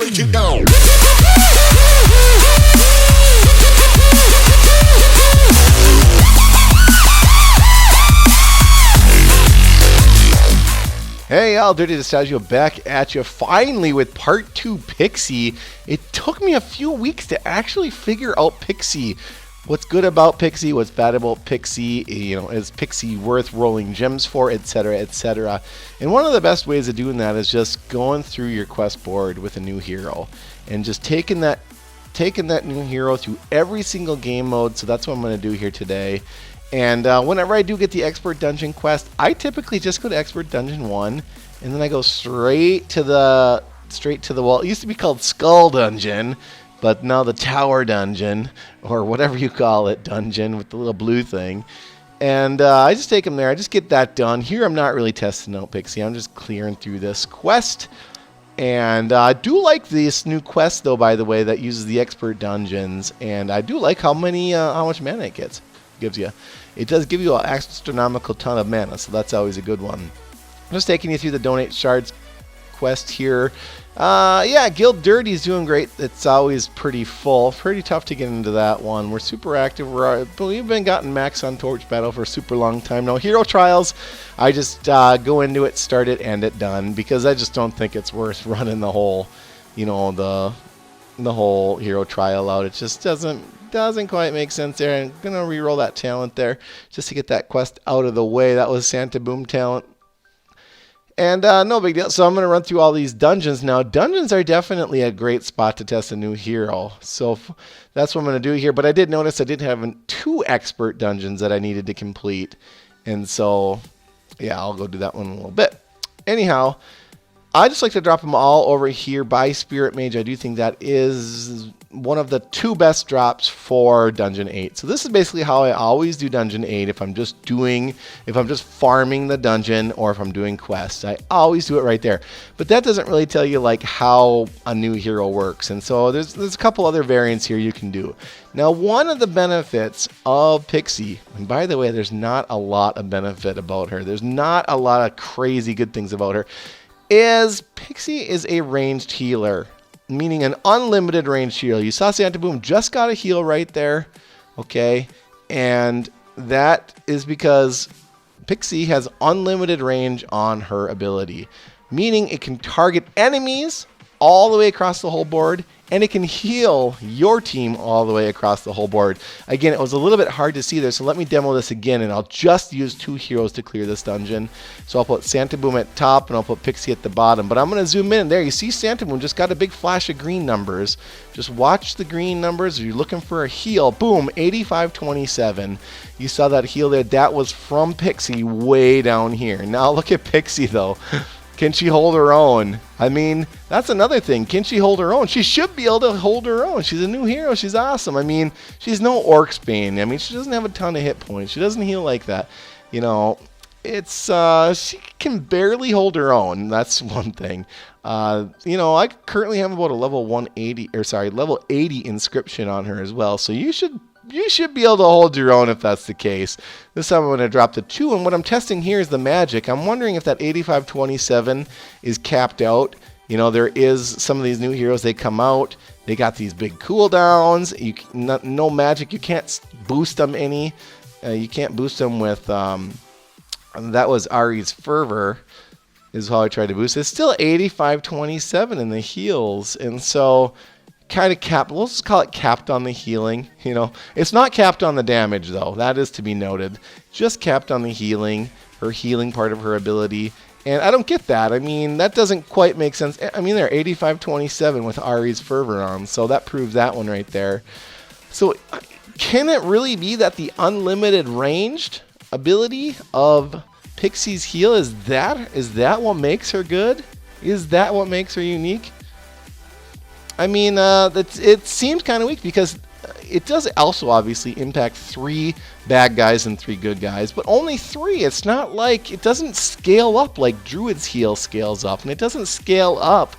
break it down. Hey y'all, Dirty Distaggio back at you finally with part 2 Pixie. It took me a few weeks to actually figure out Pixie. What's good about Pixie, what's bad about Pixie, is Pixie worth rolling gems for, etc, etc. And one of the best ways of doing that is just going through your quest board with a new hero and just taking that new hero through every single game mode. So that's what I'm going to do here today. And whenever I do get the Expert Dungeon quest, I typically just go to Expert Dungeon 1, and then I go straight to the well, it used to be called Skull Dungeon, but now the Tower Dungeon, or whatever you call it, dungeon with the little blue thing. And I just take them there, I just get that done. Here I'm not really testing out Pixie, I'm just clearing through this quest. And I do like this new quest though, by the way, that uses the Expert Dungeons, and I do like how much mana it gives you. It does give you an astronomical ton of mana, so that's always a good one. I'm just taking you through the Donate Shards quest here. Yeah, Guild Dirty is doing great. It's always pretty full. Pretty tough to get into that one. We're super active. We've been gotten max on Torch Battle for a super long time now. Hero Trials, I just go into it, start it, end it, done, because I just don't think it's worth running the whole, the whole hero trial out. It just doesn't quite make sense there. I'm gonna re-roll that talent there just to get that quest out of the way. That was Santa Boom talent. And no big deal. So I'm gonna run through all these dungeons now. Dungeons are definitely a great spot to test a new hero. So that's what I'm gonna do here. But I did notice I did have 2 expert dungeons that I needed to complete. And so, yeah, I'll go do that one in a little bit. Anyhow, I just like to drop them all over here by Spirit Mage. I do think that is one of the 2 best drops for Dungeon 8. So this is basically how I always do Dungeon 8 if I'm just farming the dungeon or if I'm doing quests. I always do it right there. But that doesn't really tell you like how a new hero works. And so there's a couple other variants here you can do. Now, one of the benefits of Pixie, and by the way, there's not a lot of benefit about her. There's not a lot of crazy good things about her. Is Pixie is a ranged healer, meaning an unlimited ranged heal. You saw Santa Boom just got a heal right there, okay? And that is because Pixie has unlimited range on her ability, meaning it can target enemies all the way across the whole board, and it can heal your team all the way across the whole board. Again, it was a little bit hard to see there, so let me demo this again, and I'll just use 2 heroes to clear this dungeon. So I'll put Santa Boom at top, and I'll put Pixie at the bottom. But I'm going to zoom in. There, you see Santa Boom just got a big flash of green numbers. Just watch the green numbers. If you're looking for a heal, boom, 8527. You saw that heal there. That was from Pixie way down here. Now look at Pixie, though. Can she hold her own? I mean, that's another thing. Can she hold her own? She should be able to hold her own. She's a new hero. She's awesome. I mean, she's no Orc's Bane. I mean, she doesn't have a ton of hit points. She doesn't heal like that. She can barely hold her own. That's one thing. I currently have about a level 80 inscription on her as well. So you should be able to hold your own if that's the case. This time I'm going to drop the 2, and what I'm testing here is the magic. I'm wondering if that 8527 is capped out. There is some of these new heroes, they come out, they got these big cooldowns. No magic, you can't boost them any. You can't boost them with, that was Ari's Fervor, is how I tried to boost. It's still 8527 in the heals, and so kind of capped. We'll just call it capped on the healing. It's not capped on the damage though. That is to be noted. Just capped on the healing, her healing part of her ability. And I don't get that. I mean, that doesn't quite make sense. I mean, they're 8527 with Ari's Fervor on, so that proves that one right there. So can it really be that the unlimited ranged ability of Pixie's heal is that what makes her good? Is that what makes her unique? I mean, it seems kind of weak because it does also obviously impact 3 bad guys and 3 good guys, but only 3. It's not like it doesn't scale up like Druid's heal scales up, and it doesn't scale up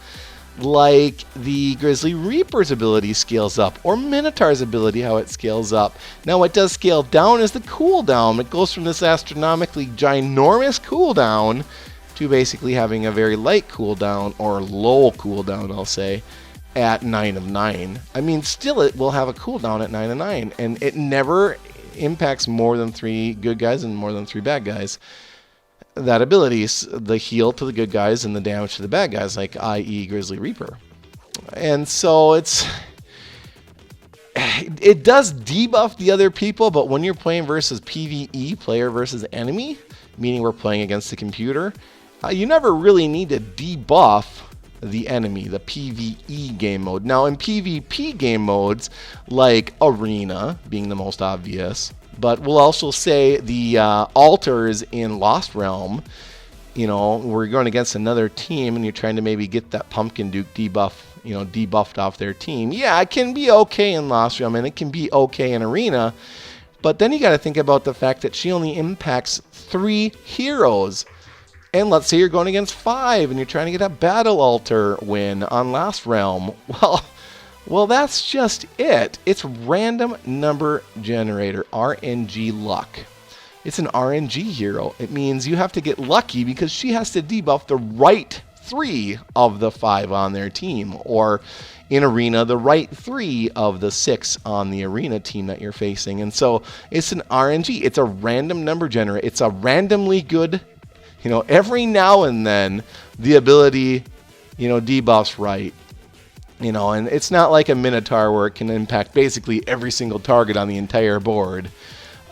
like the Grizzly Reaper's ability scales up, or Minotaur's ability, how it scales up. Now, what does scale down is the cooldown. It goes from this astronomically ginormous cooldown to basically having a very light cooldown, or low cooldown, I'll say. at 9 of 9. I mean, still it will have a cooldown at 9 of 9, and it never impacts more than 3 good guys and more than 3 bad guys. That ability is the heal to the good guys and the damage to the bad guys, like i.e. Grizzly Reaper. And so it does debuff the other people, but when you're playing versus PvE, player versus enemy, meaning we're playing against the computer, you never really need to debuff the enemy, the PvE game mode. Now in PvP game modes, like Arena being the most obvious, but we'll also say the altars in Lost Realm, you know, we're going against another team and you're trying to maybe get that Pumpkin Duke debuff, you know, debuffed off their team. Yeah, it can be okay in Lost Realm and it can be okay in Arena, but then you got to think about the fact that she only impacts 3 heroes. And let's say you're going against 5 and you're trying to get a battle altar win on Lost Realm. Well, that's just it. It's random number generator, RNG luck. It's an RNG hero. It means you have to get lucky because she has to debuff the right 3 of the 5 on their team, or in Arena, the right 3 of the 6 on the Arena team that you're facing. And so it's an RNG. It's a random number generator. It's a randomly good, you know, every now and then the ability, you know, debuffs right. You know, and it's not like a Minotaur where it can impact basically every single target on the entire board.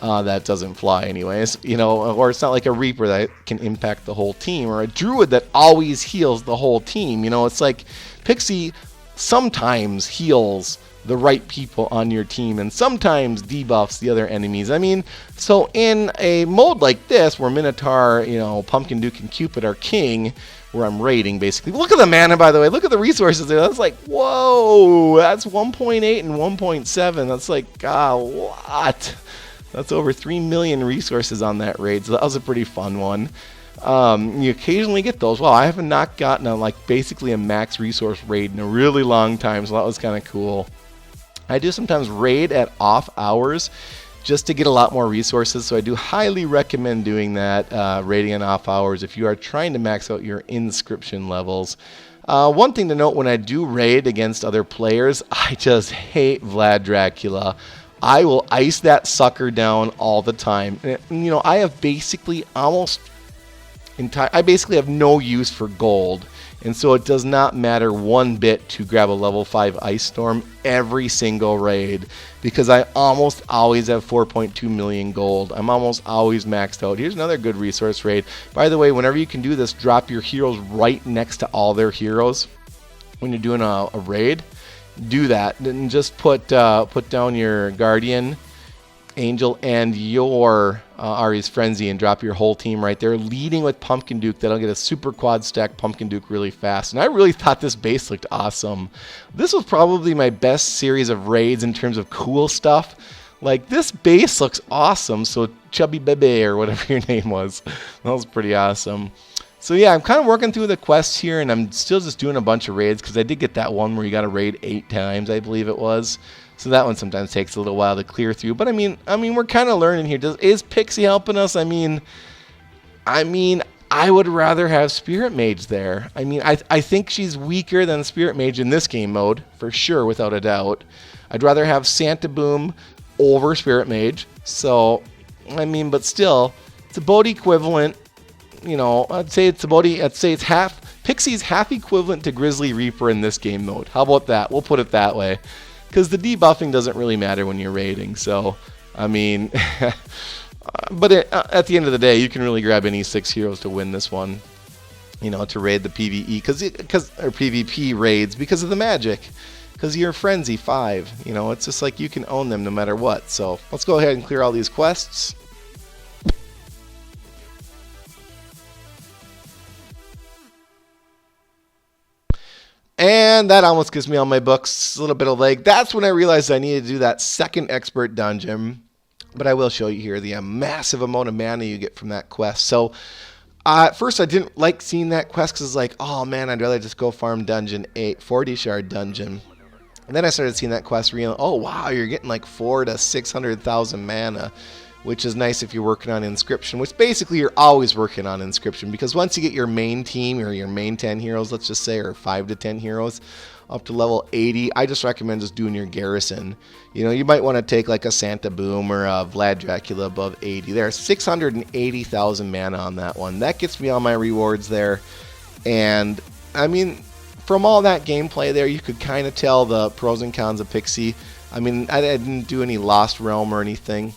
That doesn't fly anyways, you know, or it's not like a Reaper that can impact the whole team, or a Druid that always heals the whole team. You know, it's like Pixie sometimes heals the right people on your team and sometimes debuffs the other enemies. I mean, so in a mode like this where Minotaur, you know, Pumpkin Duke and Cupid are king, where I'm raiding basically. Look at the mana, by the way. Look at the resources there. That's like, whoa, that's 1.8 and 1.7. That's like a lot. That's over 3 million resources on that raid, so that was a pretty fun one. You occasionally get those. Well, I have not gotten a, like, basically a max resource raid in a really long time, so that was kind of cool. I do sometimes raid at off hours just to get a lot more resources, so I do highly recommend doing that, raiding on off hours if you are trying to max out your inscription levels. One thing to note when I do raid against other players, I just hate Vlad Dracula. I will ice that sucker down all the time. And, you know, I have basically I basically have no use for gold. And so it does not matter one bit to grab a level 5 Ice Storm every single raid, because I almost always have 4.2 million gold. I'm almost always maxed out. Here's another good resource raid. By the way, whenever you can do this, drop your heroes right next to all their heroes when you're doing a raid. Do that, and just put down your Guardian, Angel, and your Ari's Frenzy, and drop your whole team right there, leading with Pumpkin Duke. That'll get a super quad stack Pumpkin Duke really fast. And I really thought this base looked awesome. This was probably my best series of raids in terms of cool stuff. Like, this base looks awesome. So Chubby Bebe, or whatever your name was, that was pretty awesome. So yeah, I'm kind of working through the quests here, and I'm still just doing a bunch of raids, because I did get that one where you got to raid 8 times, I believe it was. So that one sometimes takes a little while to clear through. But I mean, we're kind of learning here. Is Pixie helping us? I mean, I would rather have Spirit Mage there. I mean, I think she's weaker than Spirit Mage in this game mode, for sure, without a doubt. I'd rather have Santa Boom over Spirit Mage. So, I mean, but still, it's about equivalent. You know, I'd say it's half. Pixie's half equivalent to Grizzly Reaper in this game mode. How about that? We'll put it that way. Because the debuffing doesn't really matter when you're raiding. So, I mean, but at the end of the day, you can really grab any 6 heroes to win this one. You know, to raid the PvE, or PvP raids, because of the magic. Because you're Frenzy 5. You know, it's just like you can own them no matter what. So, let's go ahead and clear all these quests. And that almost gives me all my books a little bit of leg. That's when I realized I needed to do that second expert dungeon. But I will show you here the massive amount of mana you get from that quest. So at first I didn't like seeing that quest, because it's like, oh man, I'd rather just go farm dungeon 8, 40 shard dungeon. And then I started seeing that quest, oh wow, you're getting like 400,000 to 600,000 mana which is nice if you're working on Inscription, which basically you're always working on Inscription, because once you get your main team or your main 10 heroes, let's just say, or 5 to 10 heroes, up to level 80, I just recommend just doing your garrison. You know, you might want to take like a Santa Boom or a Vlad Dracula above 80. There's 680,000 mana on that one. That gets me all my rewards there. And, I mean, from all that gameplay there, you could kind of tell the pros and cons of Pixie. I mean, I didn't do any Lost Realm or anything.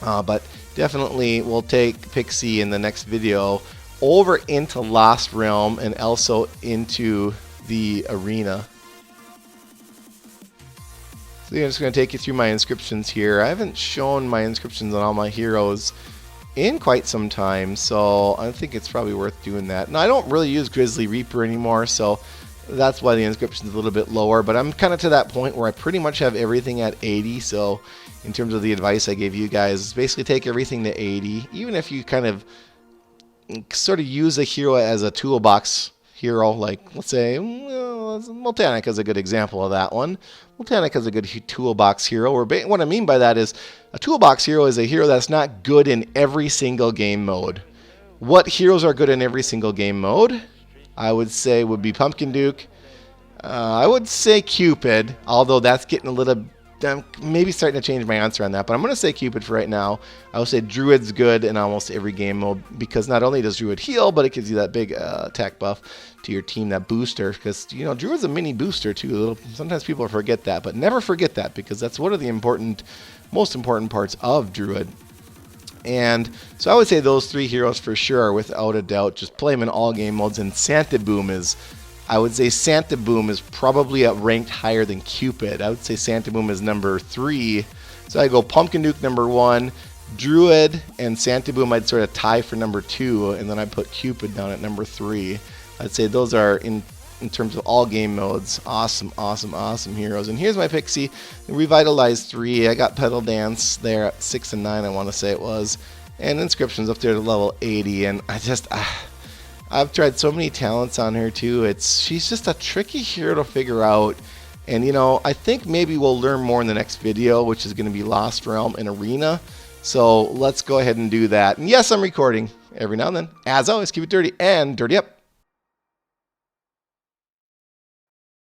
But definitely we'll take Pixie in the next video over into Lost Realm and also into the arena. So I'm just going to take you through my inscriptions here. I haven't shown my inscriptions on all my heroes in quite some time, so I think it's probably worth doing that. Now, I don't really use Grizzly Reaper anymore, so that's why the inscription is a little bit lower, but I'm kind of to that point where I pretty much have everything at 80, so in terms of the advice I gave you guys, basically take everything to 80, even if you kind of sort of use a hero as a toolbox hero, like, let's say, Multanic is a good example of that one. Multanic is a good toolbox hero. What I mean by that is a toolbox hero is a hero that's not good in every single game mode. What heroes are good in every single game mode? I would say would be Pumpkin Duke. I would say Cupid, although that's getting a little... I'm maybe starting to change my answer on that, but I'm going to say Cupid for right now. I will say Druid's good in almost every game mode, because not only does Druid heal, but it gives you that big attack buff to your team, that booster, because, you know, Druid's a mini booster too. Sometimes people forget that, but never forget that, because that's one of the most important parts of Druid. And so I would say those three heroes for sure, without a doubt. Just play them in all game modes, and Santa Boom is... I would say Santa Boom is probably ranked higher than Cupid. I would say Santa Boom is number 3. So I go Pumpkin Duke number 1, Druid and Santa Boom I'd sort of tie for number 2, and then I put Cupid down at number 3. I'd say those are, in terms of all game modes, awesome heroes. And here's my Pixie, Revitalized 3. I got Petal Dance there at 6 and 9, I want to say it was. And Inscription's up there to level 80, and I just... I've tried so many talents on her too. She's just a tricky hero to figure out. And, you know, I think maybe we'll learn more in the next video, which is going to be Lost Realm and Arena. So let's go ahead and do that. And yes, I'm recording every now and then. As always, keep it dirty and dirty up.